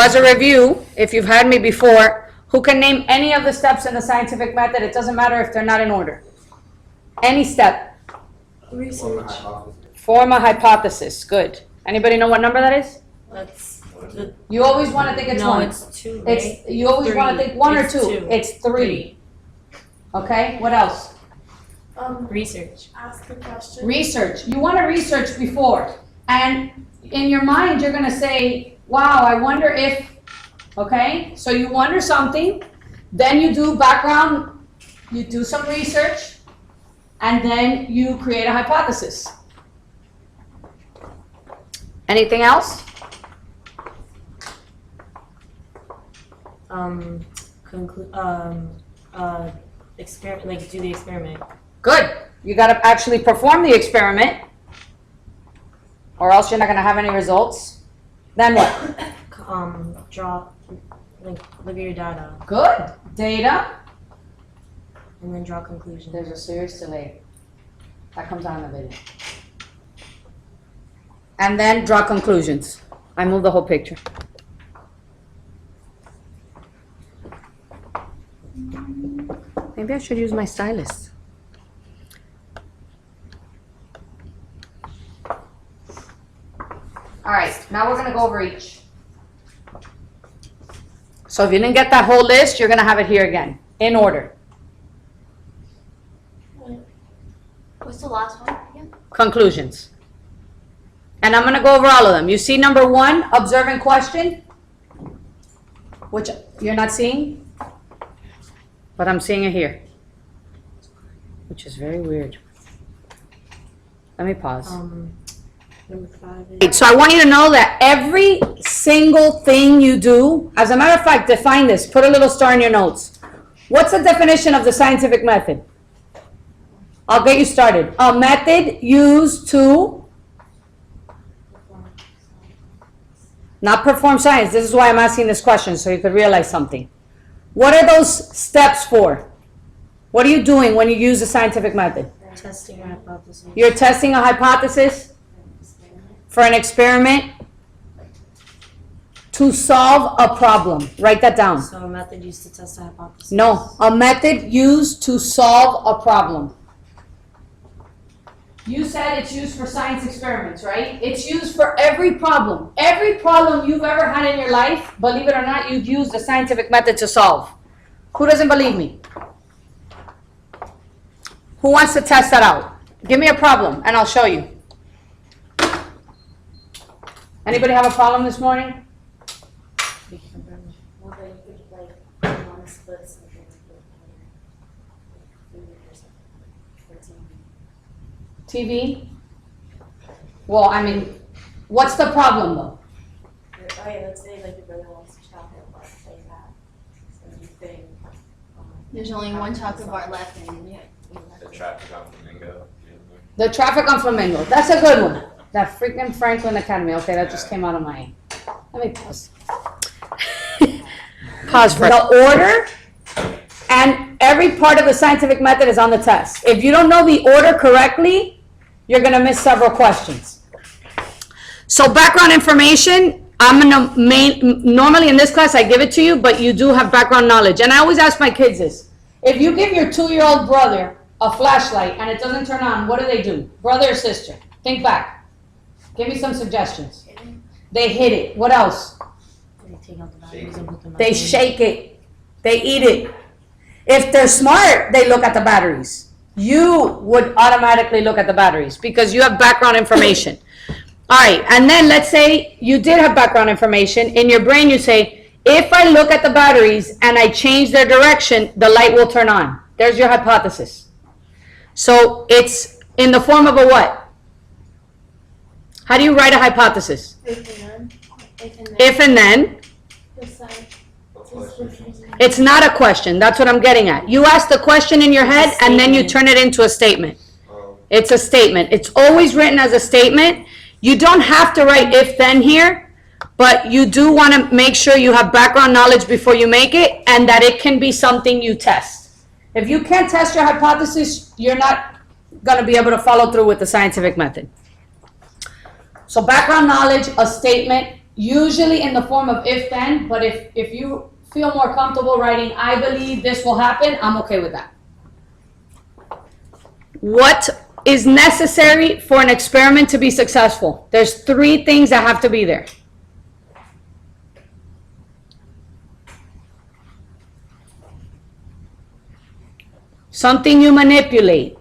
as a review, if you've had me before, who can name any of the steps in the scientific method? It doesn't matter if they're not in order. Any step. Research. Form a hypothesis. Good. Anybody know what number that is? That's You always want to think it's no, one. it's two. Right? It's you always want to think one or two. It's three. Okay. What else? Research. Ask the question. Research. You want to research before, and in your mind you're gonna say, "Wow, I wonder if." Okay. So you wonder something, then you do background, you do some research, and then you create a hypothesis. Anything else? Experiment, like do the experiment. Good. You got to actually perform the experiment, or else you're not going to have any results. Then what? Draw, like look at your data, Good. Data. and then draw conclusions. There's a serious delay. That comes out in the video. And then draw conclusions. I moved the whole picture. Maybe I should use my stylus. All right, now we're going to go over each. So if you didn't get that whole list, you're going to have it here again, in order. What's the last one again? Conclusions. And I'm going to go over all of them. You see number one, observe and question, which you're not seeing, but I'm seeing it here, which is very weird. Let me pause. Number 5 is So I want you to know that every single thing you do, as a matter of fact, define this, put a little star in your notes. What's the definition of the scientific method? I'll get you started. A method used to not perform science. This is why I'm asking this question, so you could realize something. What are those steps for? What are you doing when you use the scientific method? testing a hypothesis. You're testing a hypothesis for an experiment to solve a problem. Write that down. So a method used to test a hypothesis. No, a method used to solve a problem. You said it's used for science experiments, right? It's used for every problem. Every problem you've ever had in your life, believe it or not, you've used the scientific method to solve. Who doesn't believe me? Who wants to test that out? Give me a problem and I'll show you. Anybody have a problem this morning? TV? Well, I mean, what's the problem though? Okay, let's say like your brother wants a chocolate bar, say that. So you think. There's only one chocolate bar left, and yeah. The traffic on Flamingo. The traffic on Flamingo. That's a good one. That freaking Franklin Academy. Okay, that just came out of my. Let me pause. Pause for the order, and every part of the scientific method is on the test. If you don't know the order correctly, you're gonna miss several questions. So background information, I'm gonna normally in this class I give it to you, but you do have background knowledge. And I always ask my kids this: if you give your 2-year-old brother a flashlight and it doesn't turn on, what do? Brother or sister? Think back. Give me some suggestions. They hit it. What else? They take out the batteries and put them back They in. shake it. They eat it. If they're smart, they look at the batteries. You would automatically look at the batteries because you have background information. All right, and then let's say you did have background information. In your brain, you say, if I look at the batteries and I change their direction, the light will turn on. There's your hypothesis. So it's in the form of a what? How do you write a hypothesis? If and then. If and then. Decide. It's not a question. That's what I'm getting at. You ask the question in your head and then you turn it into a statement. It's a statement. It's always written as a statement. You don't have to write if then here, but you do want to make sure you have background knowledge before you make it and that it can be something you test. If you can't test your hypothesis, you're not going to be able to follow through with the scientific method. So background knowledge, a statement, usually in the form of if then, but if you feel more comfortable writing, I believe this will happen, I'm okay with that. What is necessary for an experiment to be successful? There's 3 things that have to be there. Something you manipulate,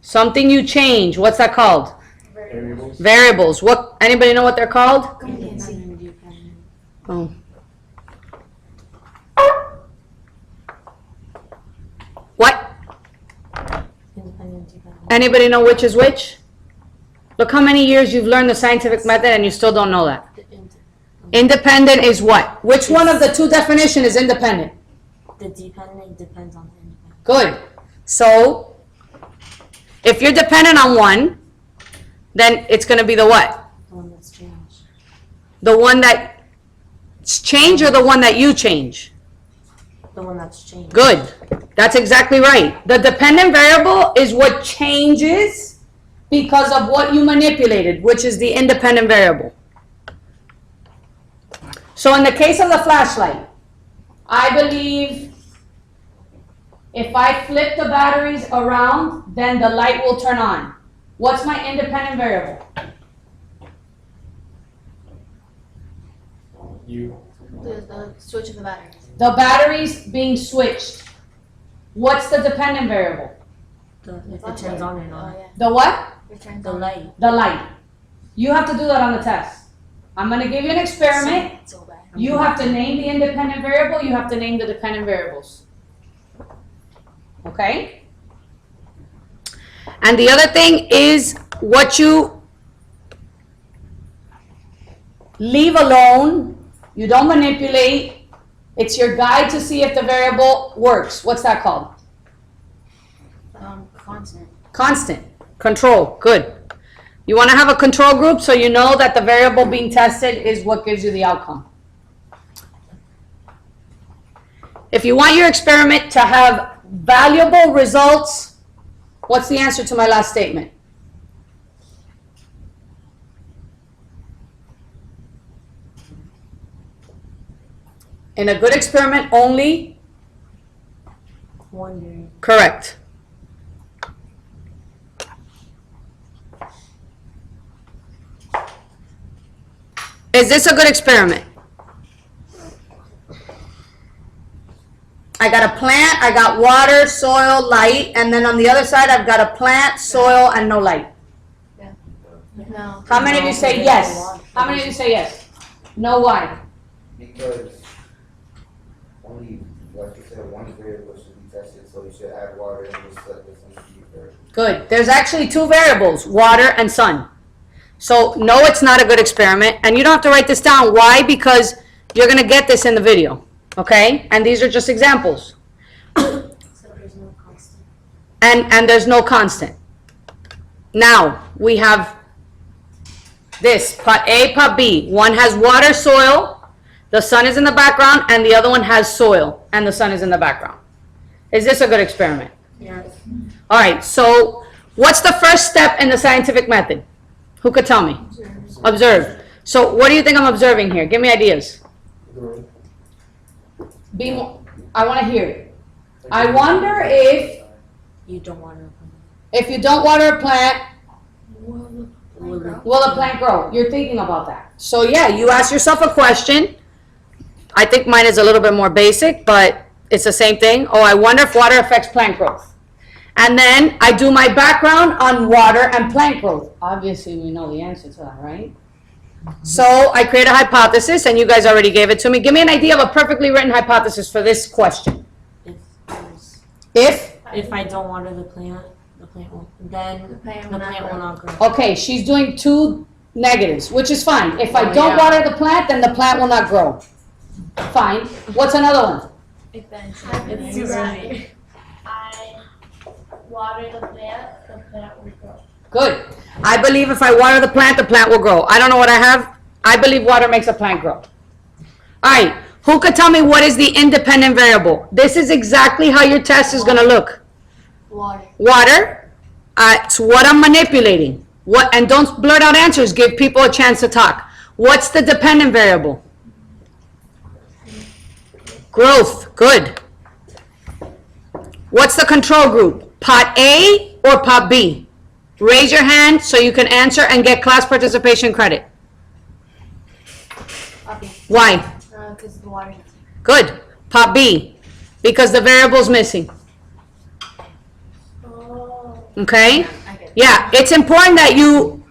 something you change. What's that called? Variables. Variables. What? Anybody know what they're called? Oh. What? Independent, dependent. Anybody know which is which? Look how many years you've learned the scientific method and you still don't know that. Independent is what? Which one of the 2 definition is independent? The dependent depends on the independent. Good. So, if you're dependent on one, then it's going to be the what? The one that's changed. The one that's changed or the one that you change? The one that's changed. Good. That's exactly right. The dependent variable is what changes because of what you manipulated, which is the independent variable. So in the case of the flashlight, I believe if I flip the batteries around, then the light will turn on. What's my independent variable? You. The switch of the battery. The batteries being switched. What's the dependent variable? If it turns on or Oh, not. yeah. The what? It turns The on. light. The light. You have to do that on the test. I'm going to give you an experiment. So bad. You have to name the independent variable. You have to name the dependent variables. Okay? And the other thing is what you leave alone. You don't manipulate. It's your guide to see if the variable works. What's that called? Constant. Constant. Control. Good. You want to have a control group so you know that the variable being tested is what gives you the outcome. If you want your experiment to have valuable results, what's the answer to my last statement? In a good experiment only, Wondering. correct. Is this a good experiment? I got a plant, I got water, soil, light, and then on the other side I've got a plant, soil, and no light. No. How many of you say yes? How many of you say yes? No, why? Because only, like you said, one variable should be tested, so you should add water and just let this one be first. Good. There's actually 2 variables, water and sun. So no, it's not a good experiment, and you don't have to write this down. Why? Because you're gonna get this in the video, okay? And these are just examples. So there's no constant. And there's no constant. Now, we have this, pot A, pot B. One has water, soil, the sun is in the background, and the other one has soil, and the sun is in the background. Is this a good experiment? Yes. All right, so what's the first step in the scientific method? Who could tell me? Observe. So what do you think I'm observing here? Give me ideas. Be more, I want to hear it. I wonder if You don't want to. if you don't water a plant, Will it? will a plant grow? You're thinking about that. So yeah, you ask yourself a question. I think mine is a little bit more basic, but it's the same thing. Oh, I wonder if water affects plant growth. And then I do my background on water and plant growth. Obviously, we know the answer to that, right? So I create a hypothesis, and you guys already gave it to me. Give me an idea of a perfectly written hypothesis for this question. If, I don't water the plant won't. Then The plant the will not plant will grow. not grow. okay, she's doing 2 negatives, which is fine. If I Oh, don't yeah. water the plant, then the plant will not grow. Fine. What's another one? It's too early. I water the plant will grow. Good. I believe if I water the plant will grow. I don't know what I have. I believe water makes a plant grow. All right. Who could tell me what is the independent variable? This is exactly how your test is going to look. Water. Water. It's what I'm manipulating. What? And don't blurt out answers. Give people a chance to talk. What's the dependent variable? Growth, good. What's the control group? Pot A or pot B? Raise your hand so you can answer and get class participation credit. Copy. Why? Because the water's. Good. Pot B, because the variable's missing. Oh. Okay? I get it. Yeah, it's important that you,